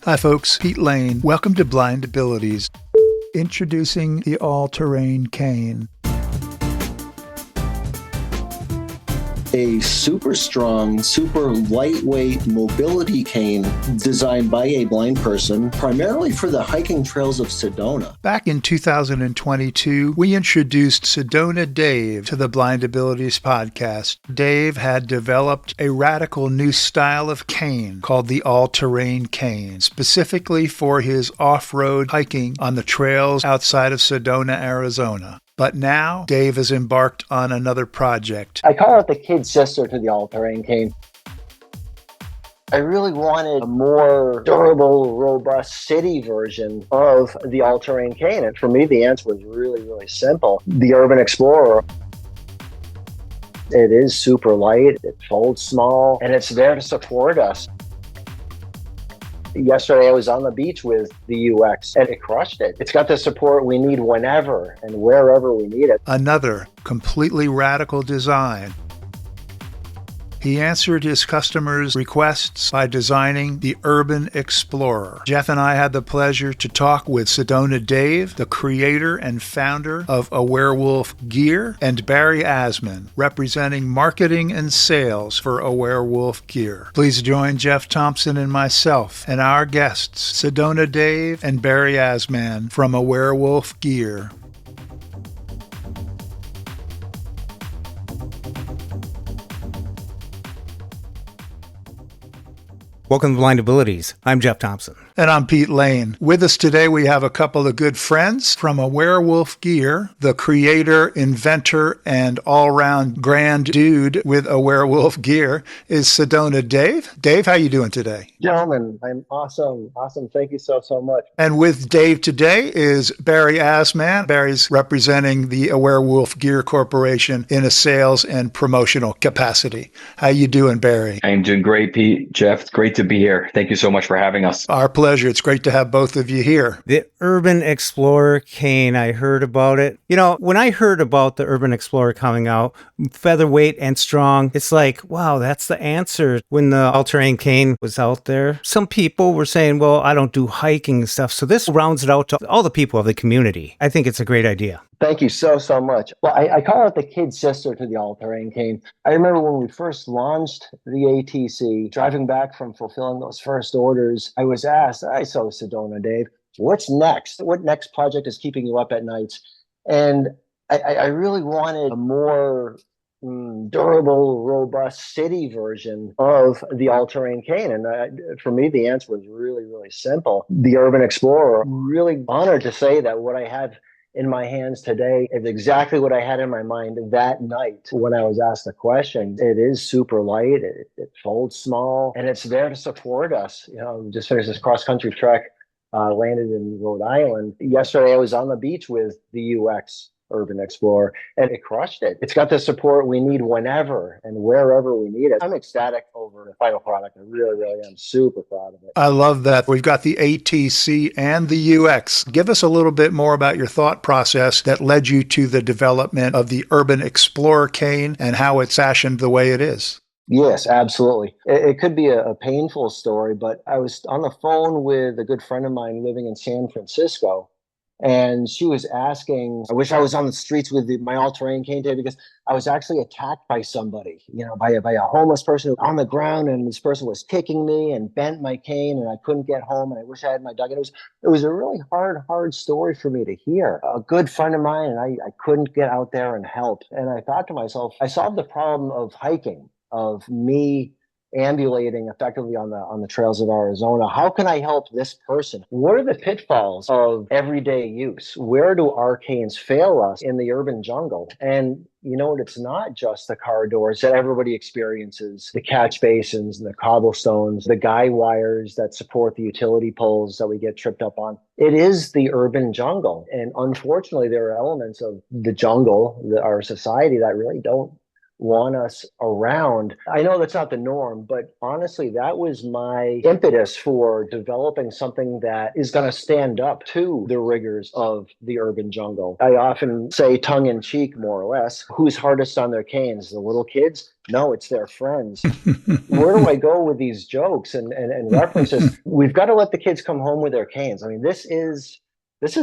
Hi folks, Pete Lane. Welcome to Blind Abilities. Introducing the all-terrain cane. A super strong, super lightweight mobility cane designed by a blind person, primarily for the hiking trails of Sedona. Back in 2022, we introduced Sedona Dave to the Blind Abilities podcast. Dave had developed a radical new style of cane called the all-terrain cane, specifically for his off-road hiking on the trails outside of Sedona, Arizona. But now, Dave has embarked on another project. I call it the kid sister to the all-terrain cane. I really wanted a more durable, robust city version of the all-terrain cane. And for me, the answer was really, really simple. The Urban Explorer. It is super light, it folds small, and it's there to support us. Yesterday, I was on the beach with the UX, and it crushed it. It's got the support we need whenever and wherever we need it. Another completely radical design. He answered his customers' requests by designing the Urban Explorer. Jeff and I had the pleasure to talk with Sedona Dave, the creator and founder of AWareWolf Gear, and Barry Asman, representing marketing and sales for AWareWolf Gear. Please join Jeff Thompson and myself and our guests, Sedona Dave and Barry Asman from AWareWolf Gear. Welcome to Blind Abilities. I'm Jeff Thompson. And I'm Pete Lane. With us today, we have a couple of good friends from AWareWolf Gear, the creator, inventor, and all-round grand dude with AWareWolf Gear is Sedona Dave. Dave, how you doing today? Gentlemen, I'm awesome. Awesome. Thank you so much. And with Dave today is Barry Asman. Barry's representing the AWareWolf Gear Corporation in a sales and promotional capacity. How you doing, Barry? I'm doing great, Pete. Jeff, it's great to be here. Thank you so much for having us. Our pleasure. It's great to have both of you here. The Urban Zplorer Cane, I heard about it. You know, when I heard about the Urban Explorer coming out, featherweight and strong, it's like, wow, that's the answer. When the all-terrain cane was out there, some people were saying, well, I don't do hiking and stuff. So this rounds it out to all the people of the community. I think it's a great idea. Thank you so much. Well, I call it the kid sister to the all-terrain cane. I remember when we first launched the ATC, driving back from fulfilling those first orders, I was asked, so Sedona Dave, what's next? What next project is keeping you up at nights? And I really wanted a more durable, robust city version of the all-terrain cane. And for me, the answer was really, really simple. The Urban Explorer, really honored to say that what I have in my hands today is exactly what I had in my mind that night when I was asked the question. It is super light, it folds small, and it's there to support us. You know, just finished this cross-country trek, landed in Rhode Island. Yesterday, I was on the beach with the UX Urban Explorer, and it crushed it. It's got the support we need whenever and wherever we need it. I'm ecstatic over the final product. I really, really am super proud of it. I love that. We've got the ATC and the UX. Give us a little bit more about your thought process that led you to the development of the Urban Explorer cane and how it's fashioned the way it is. Yes, absolutely. It could be a painful story, but I was on the phone with a good friend of mine living in San Francisco. And she was asking, I wish I was on the streets with my all-terrain cane today because I was actually attacked by somebody, by a homeless person on the ground. And this person was kicking me and bent my cane and I couldn't get home. And I wish I had my dog. And it was a really hard story for me to hear. A good friend of mine, and I couldn't get out there and help. And I thought to myself, I solved the problem of hiking, of me ambulating effectively on the trails of Arizona. How can I help this person? What are the pitfalls of everyday use? Where do our canes fail us in the urban jungle? And you know what? It's not just the car doors that everybody experiences, the catch basins, the cobblestones, the guy wires that support the utility poles that we get tripped up on. It is the urban jungle. And unfortunately, there are elements of the jungle, our society, that really don't want us around. I know that's not the norm, but honestly, that was my impetus for developing something that is going to stand up to the rigors of the urban jungle. I often say, tongue in cheek, more or less, who's hardest on their canes? The little kids? No, it's their friends. Where do I go with these jokes and references? We've got to let the kids come home with their canes. I mean, this is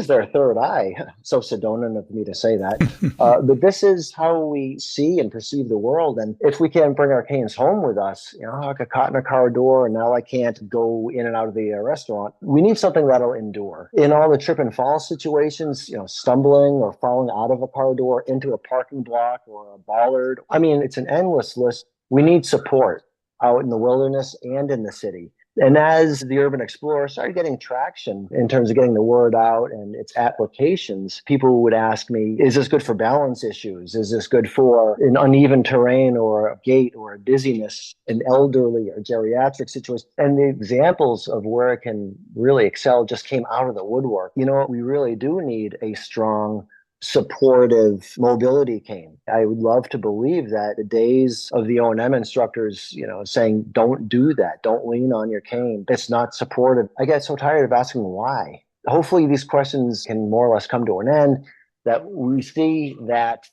their third eye. So Sedona of me to say that. But this is how we see and perceive the world. And if we can't bring our canes home with us, I got caught in a car door and now I can't go in and out of the restaurant. We need something that'll endure. In all the trip and fall situations, stumbling or falling out of a car door into a parking block or a bollard. I mean, it's an endless list. We need support out in the wilderness and in the city. And as the Urban Explorer started getting traction in terms of getting the word out and its applications, people would ask me, is this good for balance issues? Is this good for an uneven terrain or a gait or a dizziness, an elderly or geriatric situation? And the examples of where it can really excel just came out of the woodwork. You know what? We really do need a strong, supportive mobility cane. I would love to believe that the days of the O&M instructors, saying, don't do that, don't lean on your cane, it's not supportive. I get so tired of asking why. Hopefully these questions can more or less come to an end, that we see that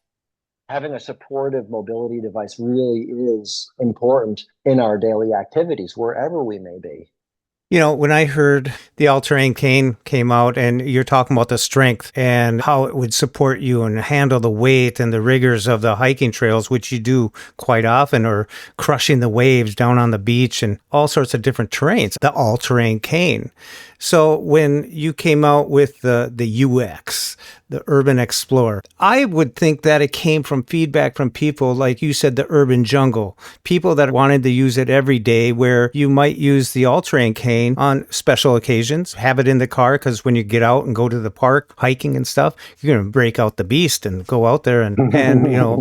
having a supportive mobility device really is important in our daily activities, wherever we may be. When I heard the all-terrain cane came out and you're talking about the strength and how it would support you and handle the weight and the rigors of the hiking trails, which you do quite often, or crushing the waves down on the beach and all sorts of different terrains, the all-terrain cane. So when you came out with the UX, the Urban Explorer, I would think that it came from feedback from people, like you said, the urban jungle, people that wanted to use it every day, where you might use the all-terrain cane on special occasions, have it in the car, because when you get out and go to the park, hiking and stuff, you're going to break out the beast and go out there and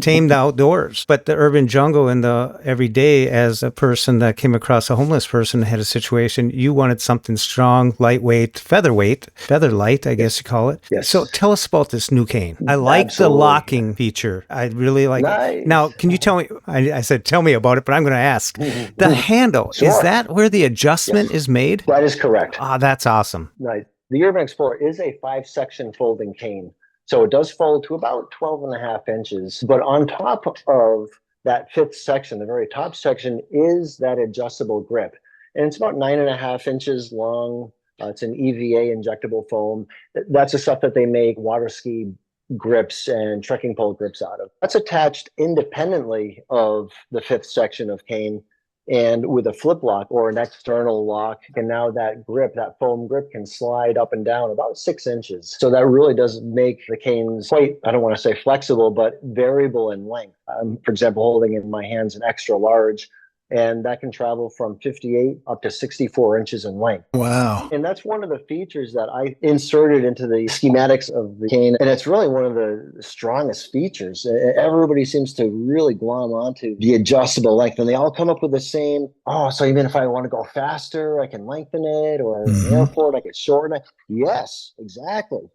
tame the outdoors. But the urban jungle and the everyday, as a person that came across a homeless person that had a situation, you wanted something strong, lightweight, featherlight, I guess you call it. Yes. So tell us about this new cane. I like Absolutely. the locking feature. I really like it. Now, can you tell me, I said tell me about it, but I'm going to ask. The handle, Sure. Is that where the adjustment is made? That is correct. That's awesome. Right. The Urban Explorer is a 5-section folding cane. So it does fold to about 12.5 inches. But on top of that 5th section, the very top section, is that adjustable grip. And it's about 9.5 inches long. It's an EVA injectable foam. That's the stuff that they make water ski grips and trekking pole grips out of. That's attached independently of the 5th section of cane and with a flip lock or an external lock. And now that grip, that foam grip, can slide up and down about 6 inches. So that really does make the canes quite, I don't want to say flexible, but variable in length. I'm, for example, holding in my hands an extra large, and that can travel from 58 up to 64 inches in length. Wow. And that's one of the features that I inserted into the schematics of the cane. And it's really one of the strongest features. Everybody seems to really glom onto the adjustable length. And they all come up with the same, so even if I want to go faster, I can lengthen it, or in the airport, I could shorten it. Yes, exactly.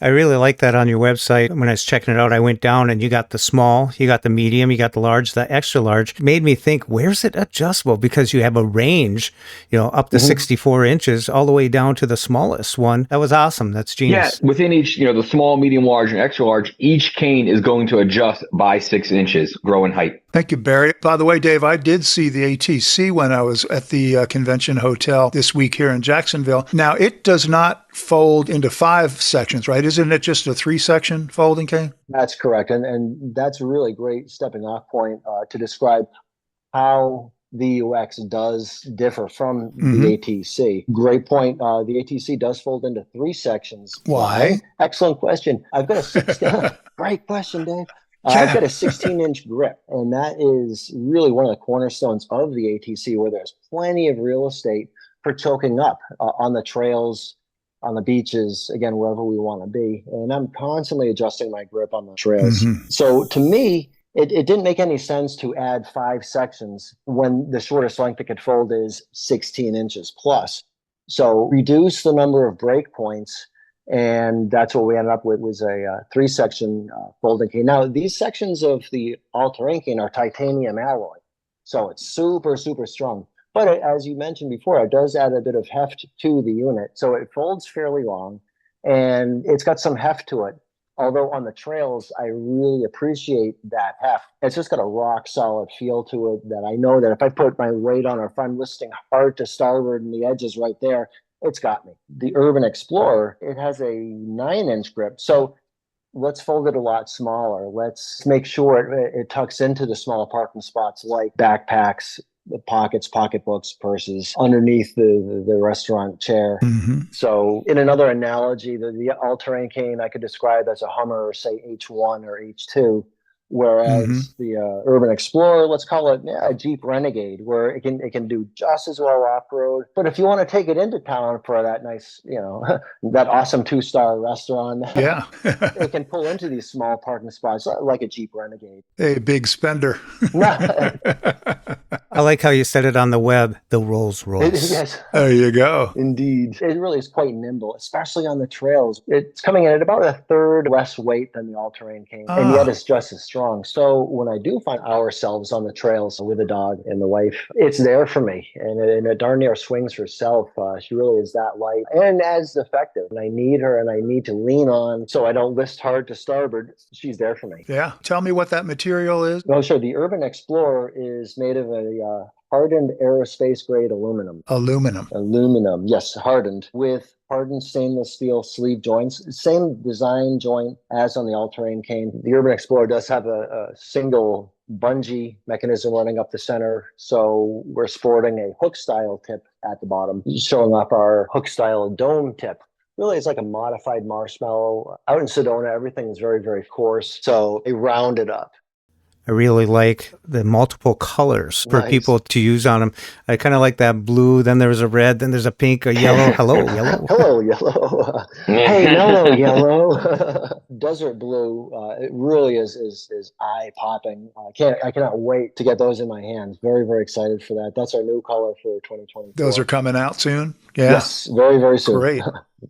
I really like that on your website. When I was checking it out, I went down and you got the small, you got the medium, you got the large, the extra large. It made me think, where's it adjustable? Because you have a range, up to 64 inches all the way down to the smallest one. That was awesome. That's genius. Yeah, within each, the small, medium, large, and extra large, each cane is going to adjust by 6 inches, grow in height. Thank you, Barry. By the way, Dave, I did see the ATC when I was at the convention hotel this week here in Jacksonville. Now, it does not fold into 5 sections, right? Isn't it just a 3-section folding cane? That's correct. And that's a really great stepping off point to describe how the UX does differ from the ATC. Great point. The ATC does fold into 3 sections. Why? Excellent question. I've got a 16. Great question, Dave. I've got a 16-inch grip, and that is really one of the cornerstones of the ATC, where there's plenty of real estate for choking up on the trails, on the beaches, again, wherever we want to be. And I'm constantly adjusting my grip on the trails. So to me, it didn't make any sense to add 5 sections when the shortest length it could fold is 16 inches plus. So reduce the number of break points And that's what we ended up with, was a 3-section folding cane. Now, these sections of the all-terrain cane are titanium alloy, so it's super, super strong. But as you mentioned before, it does add a bit of heft to the unit. So it folds fairly long, and it's got some heft to it. Although on the trails, I really appreciate that heft. It's just got a rock solid feel to it that I know that if I put my weight on, or if I'm listing hard to starboard and the edge is right there, it's got me. The Urban Explorer, it has a 9-inch grip. So let's fold it a lot smaller. Let's make sure it tucks into the smaller parking spots, like backpacks, the pockets, pocketbooks, purses, underneath the restaurant chair. Mm-hmm. So in another analogy, the all-terrain cane I could describe as a Hummer, or say H1 or H2, whereas the Urban Explorer, let's call it a Jeep Renegade, where it can do just as well off-road. But if you want to take it into town for that nice, that awesome 2-star restaurant, Yeah. it can pull into these small parking spots like a Jeep Renegade. A big spender. I like how you said it on the web, the Rolls Royce. Yes. There you go. Indeed. It really is quite nimble, especially on the trails. It's coming in at about a third less weight than the all-terrain cane, and yet it's just as strong. So when I do find ourselves on the trails with a dog and the wife, it's there for me, and it darn near swings herself. She really is that light and as effective. And I need her, and I need to lean on so I don't list hard to starboard. She's there for me. Yeah. Tell me what that material is. Oh, sure. The Urban Explorer is made of a hardened aerospace grade aluminum. Aluminum, yes, hardened, with hardened stainless steel sleeve joints. Same design joint as on the all-terrain cane. The Urban Explorer does have a single bungee mechanism running up the center, so we're sporting a hook-style tip at the bottom, showing off our hook-style dome tip. Really, it's like a modified marshmallow. Out in Sedona, everything is very, very coarse, so they round it up. I really like the multiple colors for people to use on them. I kind of like that blue, then there's a red, then there's a pink, a yellow. Hello, yellow. Hello, yellow. Hey, hello, yellow. Desert blue, it really is eye-popping. I cannot wait to get those in my hands. Very, very excited for that. That's our new color for 2024. Those are coming out soon? Yeah. Yes, very, very soon. Great.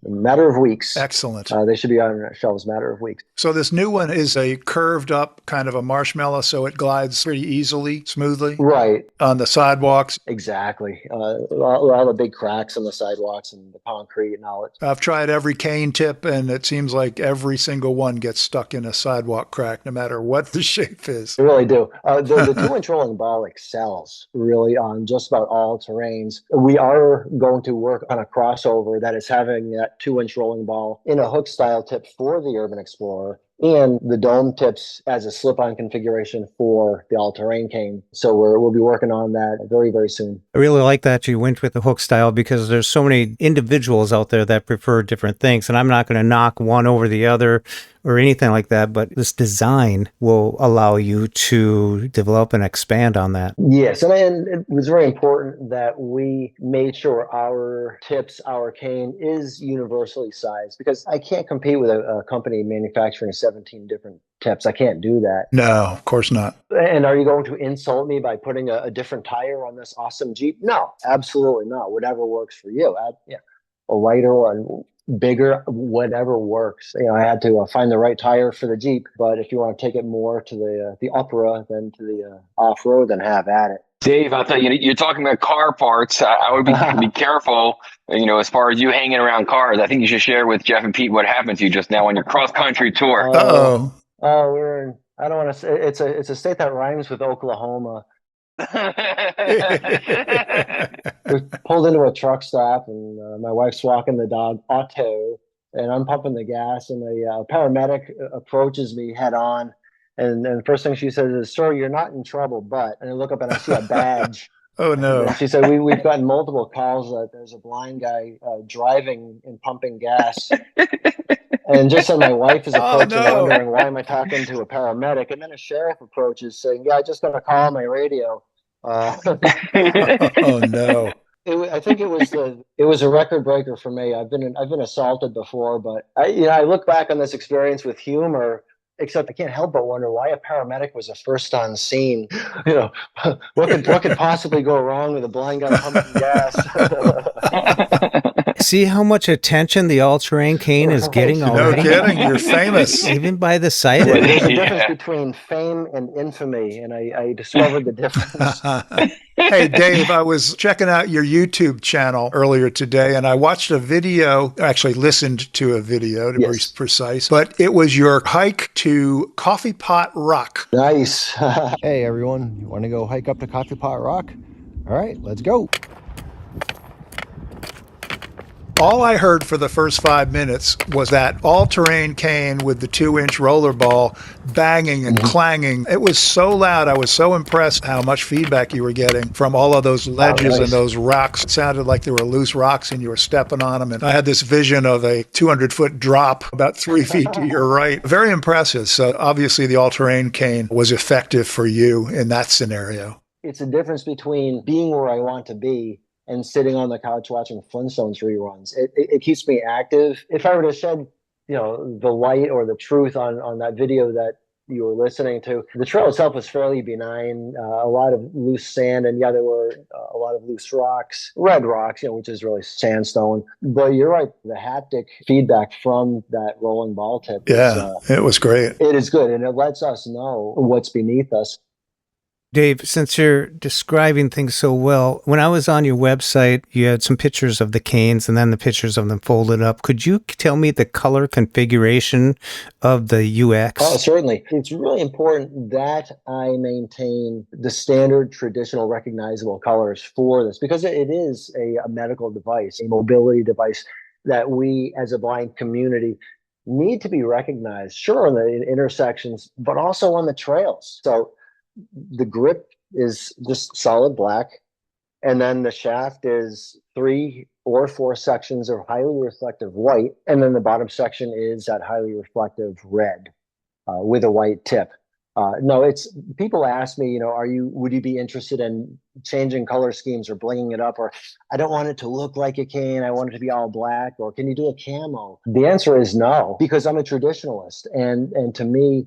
Matter of weeks. Excellent. They should be on shelves matter of weeks. So this new one is a curved up kind of a marshmallow, so it glides pretty easily, smoothly. Right. On the sidewalks. Exactly. A lot of big cracks on the sidewalks and the concrete and all it. I've tried every cane tip, and it seems like every single one gets stuck in a sidewalk crack, no matter what the shape is. They really do. The 2-inch rolling ball excels really on just about all terrains. We are going to work on a crossover that is having that 2-inch rolling ball in a hook style tip for the Urban Explorer, and the dome tips as a slip-on configuration for the all-terrain cane. So we'll be working on that very, very soon. I really like that you went with the hook style, because there's so many individuals out there that prefer different things, and I'm not going to knock one over the other or anything like that, but this design will allow you to develop and expand on that. Yes, and it was very important that we made sure our tips, our cane is universally sized, because I can't compete with a company manufacturing 17 different tips. I can't do that. No, of course not. And are you going to insult me by putting a different tire on this awesome Jeep? No, absolutely not. Whatever works for you. A lighter one, bigger, whatever works. I had to find the right tire for the Jeep, but if you want to take it more to the Opera than to the off-road, then have at it. Dave, I thought you're talking about car parts. I would be careful, as far as you hanging around cars. I think you should share with Jeff and Pete what happened to you just now on your cross-country tour. Uh-oh. We're in, I don't want to say, it's a state that rhymes with Oklahoma. We pulled into a truck stop, and my wife's walking the dog, Otto, and I'm pumping the gas, and the paramedic approaches me head on, and the first thing she says is, "Sir, you're not in trouble, but," and I look up and I see a badge. Oh, no. And she said, we've gotten multiple calls that there's a blind guy driving and pumping gas. And just so my wife is approaching, wondering, why am I talking to a paramedic? And then a sheriff approaches saying, "Yeah, I just got a call on my radio." Oh, no. I think it was a record breaker for me. I've been assaulted before, but I look back on this experience with humor. Except I can't help but wonder why a paramedic was a first on scene. What could possibly go wrong with a blind guy pumping gas? See how much attention the all-terrain cane is getting Right. No already? kidding. You're famous. Even by the sight of There's it. a Yeah. difference between fame and infamy, and I discovered the difference. Hey, Dave, I was checking out your YouTube channel earlier today and I watched a video, actually listened to a video to be Yes. precise, but it was your hike to Coffee Pot Rock. Nice. Hey everyone, you want to go hike up to Coffee Pot Rock? All right, let's go. All I heard for the first 5 minutes was that all-terrain cane with the 2-inch roller ball banging and clanging. It was so loud. I was so impressed how much feedback you were getting from all of those ledges nice. and those rocks. It sounded like there were loose rocks and you were stepping on them. And I had this vision of a 200-foot drop about 3 feet to your right. Very impressive. So obviously the all-terrain cane was effective for you in that scenario. It's a difference between being where I want to be and sitting on the couch watching Flintstones reruns. It keeps me active. If I were to shed, the light or the truth on that video that you were listening to, the trail itself was fairly benign. A lot of loose sand, and yeah, there were a lot of loose rocks, red rocks, which is really sandstone. But you're right, the haptic feedback from that rolling ball tip, It was great. it is good, and it lets us know what's beneath us. Dave, since you're describing things so well, when I was on your website, you had some pictures of the canes and then the pictures of them folded up. Could you tell me the color configuration of the UX? Oh, certainly. It's really important that I maintain the standard, traditional, recognizable colors for this because it is a medical device, a mobility device that we as a blind community need to be recognized, sure, in the intersections, but also on the trails. So the grip is just solid black, and then the shaft is 3 or 4 sections of highly reflective white, and then the bottom section is that highly reflective red with a white tip. No, it's people ask me, would you be interested in changing color schemes or blinging it up, or I don't want it to look like a cane, I want it to be all black, or can you do a camo? The answer is no, because I'm a traditionalist, and to me,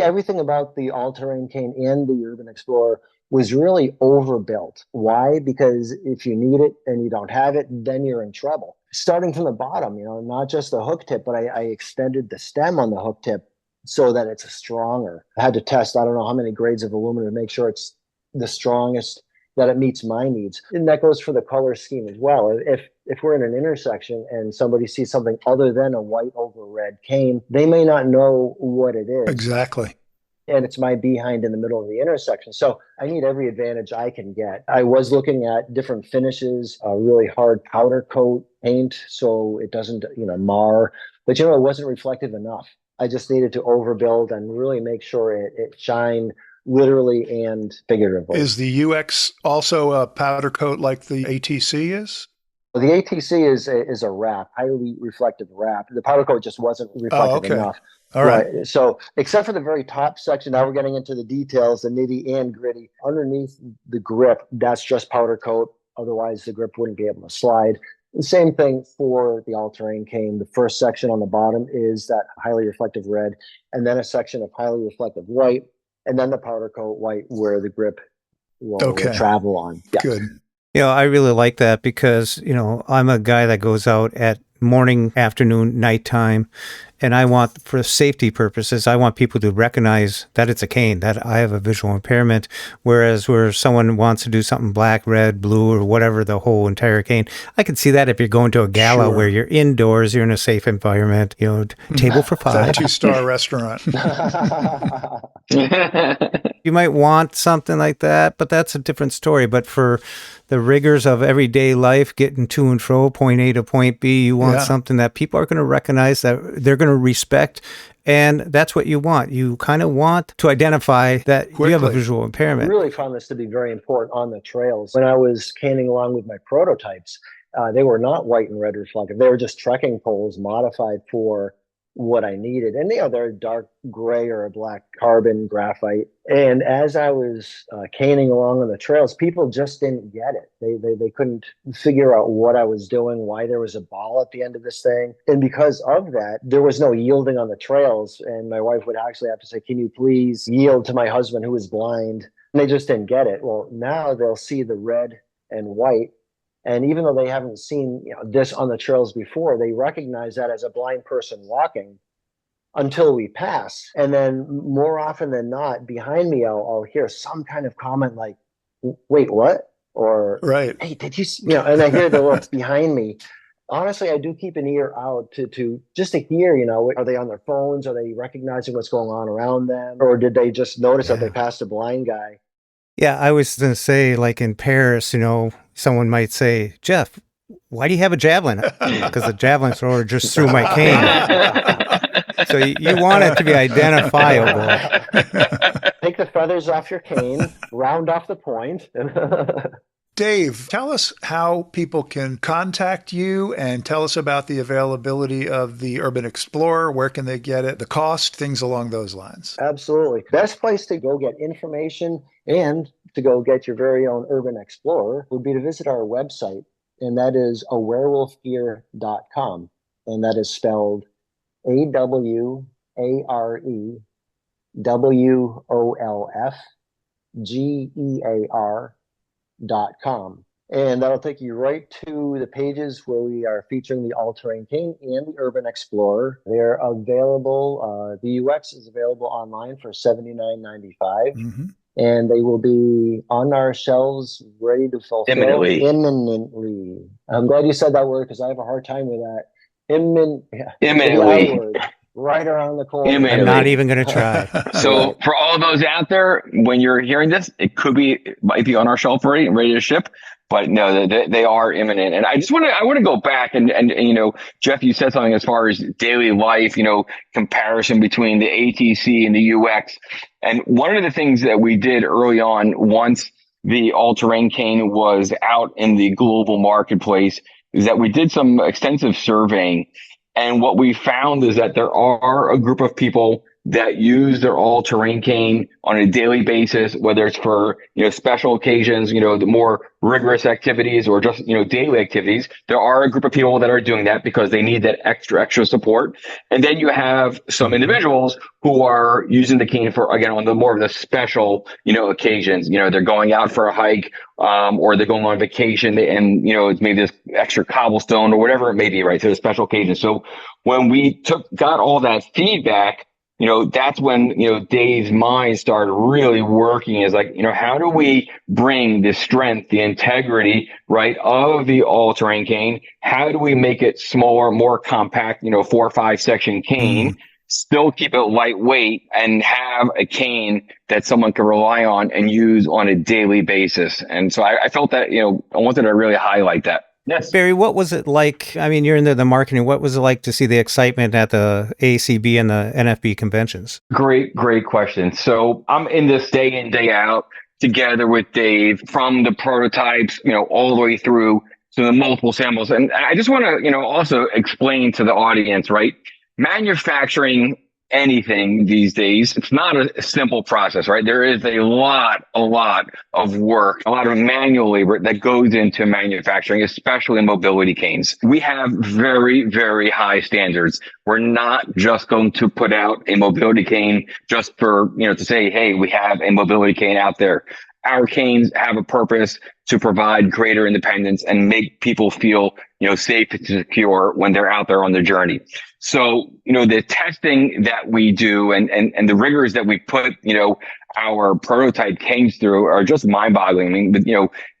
everything about the all-terrain cane and the Urban Zplorer was really overbuilt. Why? Because if you need it and you don't have it, then you're in trouble. Starting from the bottom, not just the hook tip, but I extended the stem on the hook tip so that it's stronger. I had to test, I don't know how many grades of aluminum to make sure it's the strongest, that it meets my needs. And that goes for the color scheme as well. If we're in an intersection and somebody sees something other than a white over red cane, they may not know what it is. Exactly. And it's my behind in the middle of the intersection. So I need every advantage I can get. I was looking at different finishes, a really hard powder coat paint so it doesn't, mar. But it wasn't reflective enough. I just needed to overbuild and really make sure it shined literally and figuratively. Is the UX also a powder coat like the ATC is? Well, the ATC is a wrap, highly reflective wrap. The powder coat just wasn't reflective enough. All right. So except for the very top section, now we're getting into the details, the nitty and gritty. Underneath the grip, that's just powder coat. Otherwise, the grip wouldn't be able to slide. The same thing for the all-terrain cane. The first section on the bottom is that highly reflective red, and then a section of highly reflective white, and then the powder coat white where the grip will travel on. Yeah. Good. I really like that because, I'm a guy that goes out at morning, afternoon, nighttime, and I want, for safety purposes, I want people to recognize that it's a cane, that I have a visual impairment, whereas where someone wants to do something black, red, blue, or whatever, the whole entire cane, I can see that if you're going to a gala where you're indoors, you're in a safe environment, table for 5. 2-star restaurant. You might want something like that, but that's a different story. But for the rigors of everyday life, getting to and fro, point A to point B, you want something that people are going to recognize, that they're going to respect. And that's what you want. You kind of want to identify that you have a visual impairment. I really found this to be very important on the trails. When I was caning along with my prototypes, they were not white and red reflective. They were just trekking poles modified for what I needed. And they're dark gray or a black carbon graphite. And as I was caning along on the trails, people just didn't get it. They couldn't figure out what I was doing, why there was a ball at the end of this thing. And because of that, there was no yielding on the trails. And my wife would actually have to say, can you please yield to my husband who is blind? And they just didn't get it. Well, now they'll see the red and white And even though they haven't seen this on the trails before, they recognize that as a blind person walking until we pass. And then more often than not, behind me, I'll hear some kind of comment like, wait, what? Or, Right. hey, did you see? And I hear the looks behind me. Honestly, I do keep an ear out to just to hear, are they on their phones? Are they recognizing what's going on around them? Or did they just notice that they passed a blind guy? Yeah, I was going to say, like in Paris, someone might say, Jeff, why do you have a javelin? Because the javelin thrower just threw my cane. So you want it to be identifiable. Take the feathers off your cane, round off the point. Dave, tell us how people can contact you and tell us about the availability of the Urban Explorer. Where can they get it? The cost, things along those lines. Absolutely. Best place to go get information and to go get your very own Urban Explorer would be to visit our website, and that is AWerewolfGear.com. And that is spelled AWarewolfGear.com. And that'll take you right to the pages where we are featuring the all-terrain cane and the Urban Explorer. They're available. The UX is available online for $79.95. Mm-hmm. And they will be on our shelves ready to fulfill imminently. I'm glad you said that word because I have a hard time with that. Imminently. Right around the corner. I'm not even going to try. So for all of those out there, when you're hearing this, it might be on our shelf ready to ship. But no, they are imminent. And I want to go back and Jeff, you said something as far as daily life, comparison between the ATC and the UX. And one of the things that we did early on, once the all-terrain cane was out in the global marketplace, is that we did some extensive surveying. And what we found is that there are a group of people that use their all-terrain cane on a daily basis, whether it's for, special occasions, the more rigorous activities or just, daily activities. There are a group of people that are doing that because they need that extra support. And then you have some individuals who are using the cane for, again, on the more of the special, occasions. They're going out for a hike, or they're going on vacation and, it's maybe this extra cobblestone or whatever it may be, right? So the special occasion. So when we got all that feedback, that's when, Dave's mind started really working is like, how do we bring the strength, the integrity, right, of the all-terrain cane? How do we make it smaller, more compact, 4 or 5 section cane, still keep it lightweight and have a cane that someone can rely on and use on a daily basis? And so I felt that, I wanted to really highlight that. Yes. Barry, what was it like? I mean, you're in the marketing. What was it like to see the excitement at the ACB and the NFB conventions? Great question. So I'm in this day in, day out together with Dave from the prototypes, all the way through to the multiple samples. And I just want to, also explain to the audience, right? Manufacturing anything these days, it's not a simple process, right? There is a lot of work, a lot of manual labor that goes into manufacturing, especially in mobility canes. We have very, very high standards. We're not just going to put out a mobility cane just for, to say, hey, we have a mobility cane out there. Our canes have a purpose to provide greater independence and make people feel, safe and secure when they're out there on their journey. So, the testing that we do and the rigors that we put, our prototype canes through are just mind-boggling. I mean,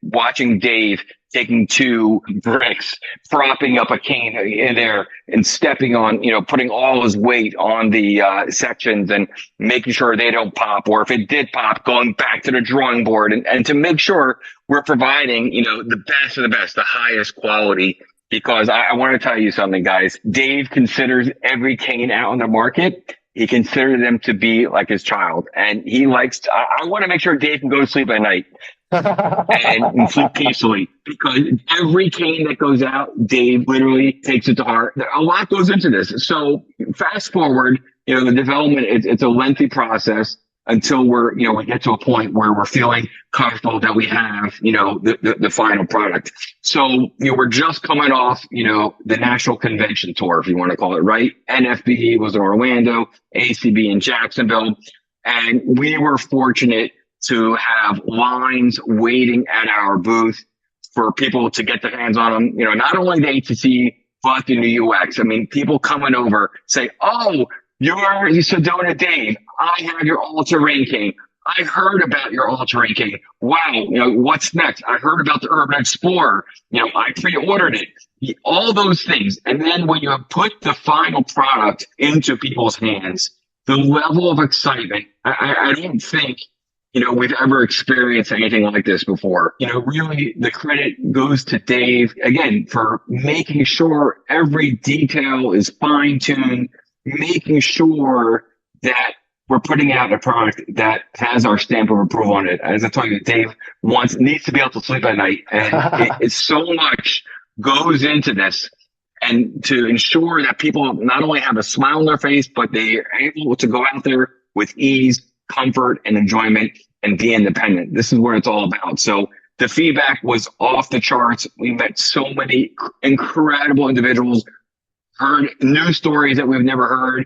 watching Dave taking 2 bricks, propping up a cane in there and stepping on, putting all his weight on the sections and making sure they don't pop, or if it did pop, going back to the drawing board and to make sure we're providing, the best of the best, the highest quality. Because I want to tell you something, guys. Dave considers every cane out on the market, he considers them to be like his child. And he likes I want to make sure Dave can go to sleep at night and sleep peacefully, because every cane that goes out, Dave literally takes it to heart. A lot goes into this. So fast forward, the development, it's a lengthy process until we get to a point where we're feeling comfortable that we have, the final product. So, we're just coming off, the national convention tour, if you want to call it, right? NFB was in Orlando, ACB in Jacksonville, and we were fortunate to have lines waiting at our booth for people to get their hands on them. You know, not only the ATC, but the new UX. I mean, people coming over say, "Oh, you're Sedona Dave. I have your all-terrain cane. I heard about your all-terrain cane. Wow, you know, what's next? I heard about the Urban Explorer. You know, I pre-ordered it." All those things. And then when you put the final product into people's hands, the level of excitement, I don't think, you know, we've ever experienced anything like this before. You know, really the credit goes to Dave, again, for making sure every detail is fine-tuned, making sure that we're putting out a product that has our stamp of approval on it. As I told you, Dave needs to be able to sleep at night. And it's so much goes into this, and to ensure that people not only have a smile on their face, but they are able to go out there with ease, comfort, and enjoyment and be independent. This is what it's all about. So the feedback was off the charts. We met so many incredible individuals, heard new stories that we've never heard,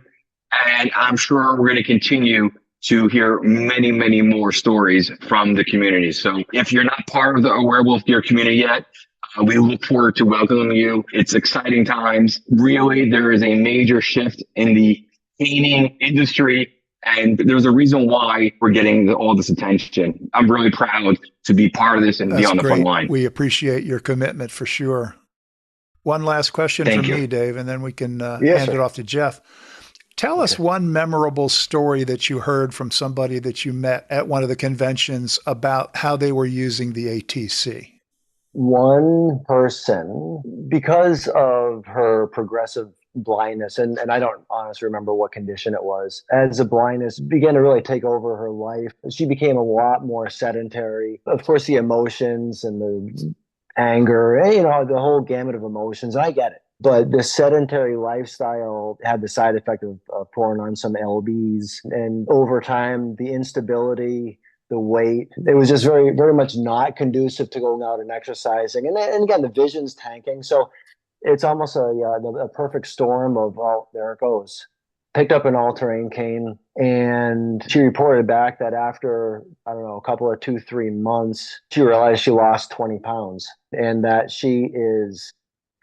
and I'm sure we're going to continue to hear many, many more stories from the community. So if you're not part of the AWareWolf Gear community yet, we look forward to welcoming you. It's exciting times. Really, there is a major shift in the caning industry, and there's a reason why we're getting all this attention. I'm really proud to be part of this and be on the front line. We appreciate your commitment for sure. One last question from me, Dave, and then we can hand it off to Jeff. Tell us one memorable story that you heard from somebody that you met at one of the conventions about how they were using the ATC. One person, because of her progressive blindness, and I don't honestly remember what condition it was, as the blindness began to really take over her life, she became a lot more sedentary. Of course, the emotions and the anger, you know, the whole gamut of emotions, I get it. But the sedentary lifestyle had the side effect of pouring on some lbs, and over time, the instability, the weight, it was just very, very much not conducive to going out and exercising. And again, the vision's tanking. So it's almost a perfect storm of, oh, there it goes. Picked up an all-terrain cane, and she reported back that after, I don't know, a couple of 2-3 months, she realized she lost 20 pounds, and that she is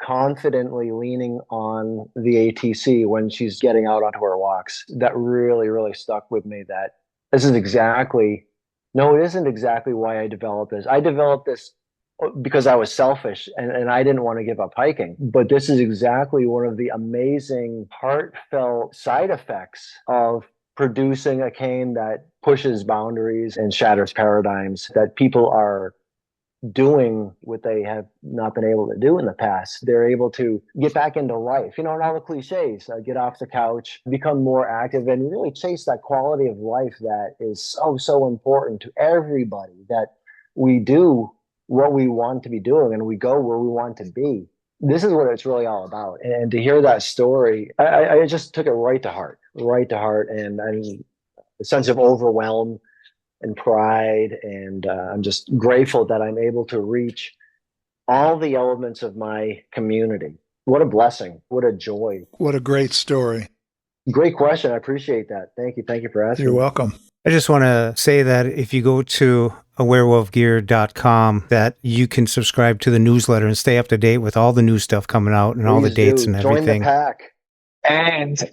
confidently leaning on the ATC when she's getting out onto her walks. That really, really stuck with me, that this is exactly... No, it isn't exactly why I developed this. I developed this because I was selfish and I didn't want to give up hiking. But this is exactly one of the amazing, heartfelt side effects of producing a cane that pushes boundaries and shatters paradigms, that people are doing what they have not been able to do in the past. They're able to get back into life, you know, and all the cliches, get off the couch, become more active, and really chase that quality of life that is so, so important to everybody, that we do what we want to be doing and we go where we want to be. This is what it's really all about. And to hear that story, I just took it right to heart, and a sense of overwhelm and pride, and I'm just grateful that I'm able to reach all the elements of my community. What a blessing. What a joy. What a great story. Great question. I appreciate that. Thank you for asking. You're welcome. I just want to say that if you go to AWerewolfGear.com, that you can subscribe to the newsletter and stay up to date with all the new stuff coming out and all the dates and everything. Join the pack. And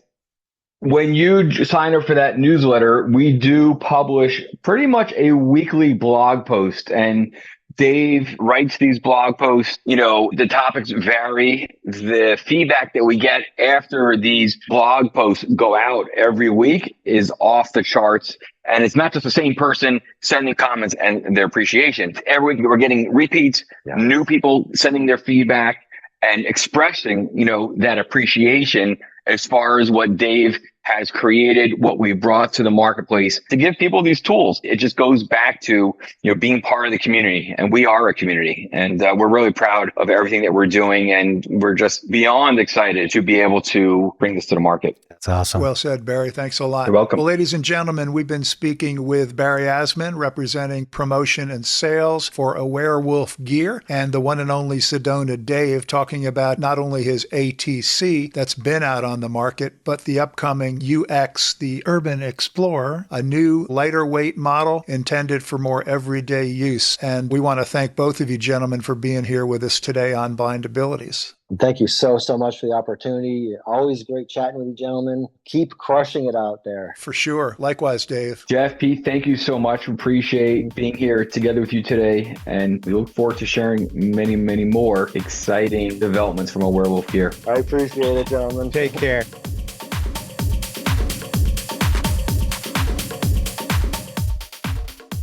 when you sign up for that newsletter, we do publish pretty much a weekly blog post, and Dave writes these blog posts. You know, the topics vary. The feedback that we get after these blog posts go out every week is off the charts. And it's not just the same person sending comments and their appreciation. Every week we're getting repeats, new people sending their feedback and expressing, you know, that appreciation as far as what Dave has created, what we brought to the marketplace to give people these tools. It just goes back to, you know, being part of the community, and we are a community, and we're really proud of everything that we're doing, and we're just beyond excited to be able to bring this to the market. That's awesome. Well said, Barry. Thanks a lot. You're welcome. Well, ladies and gentlemen, we've been speaking with Barry Asman, representing promotion and sales for AWareWolf Gear, and the one and only Sedona Dave, talking about not only his ATC that's been out on on the market, but the upcoming UX, the Urban Explorer, a new lighter weight model intended for more everyday use. And we want to thank both of you gentlemen for being here with us today on Blind Abilities. Thank you so much for the opportunity. Always great chatting with you, gentlemen. Keep crushing it out there. For sure. Likewise, Dave. Jeff, Pete, thank you so much. We appreciate being here together with you today, and we look forward to sharing many, many more exciting developments from AWareWolf Gear. I appreciate it, gentlemen. Take care.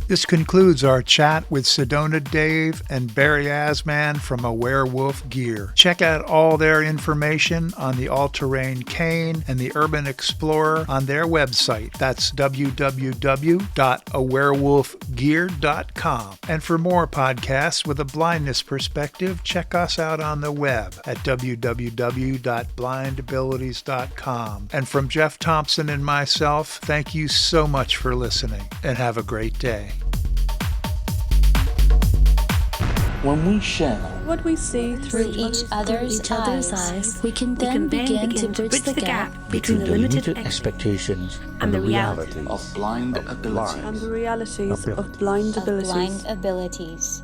This concludes our chat with Sedona Dave and Barry Asman from AWareWolf Gear. Check out all their information on the all-terrain cane and the Urban Explorer on their website. That's www.awerewolfgear.com. And for more podcasts with a blindness perspective, check us out on the web at www.blindabilities.com. And from Jeff Thompson and myself, thank you so much for listening, and have a great day. When we share what we see through each other's eyes, we can then begin to bridge the gap between the limited expectations and the reality of blind abilities. And the realities of blind abilities.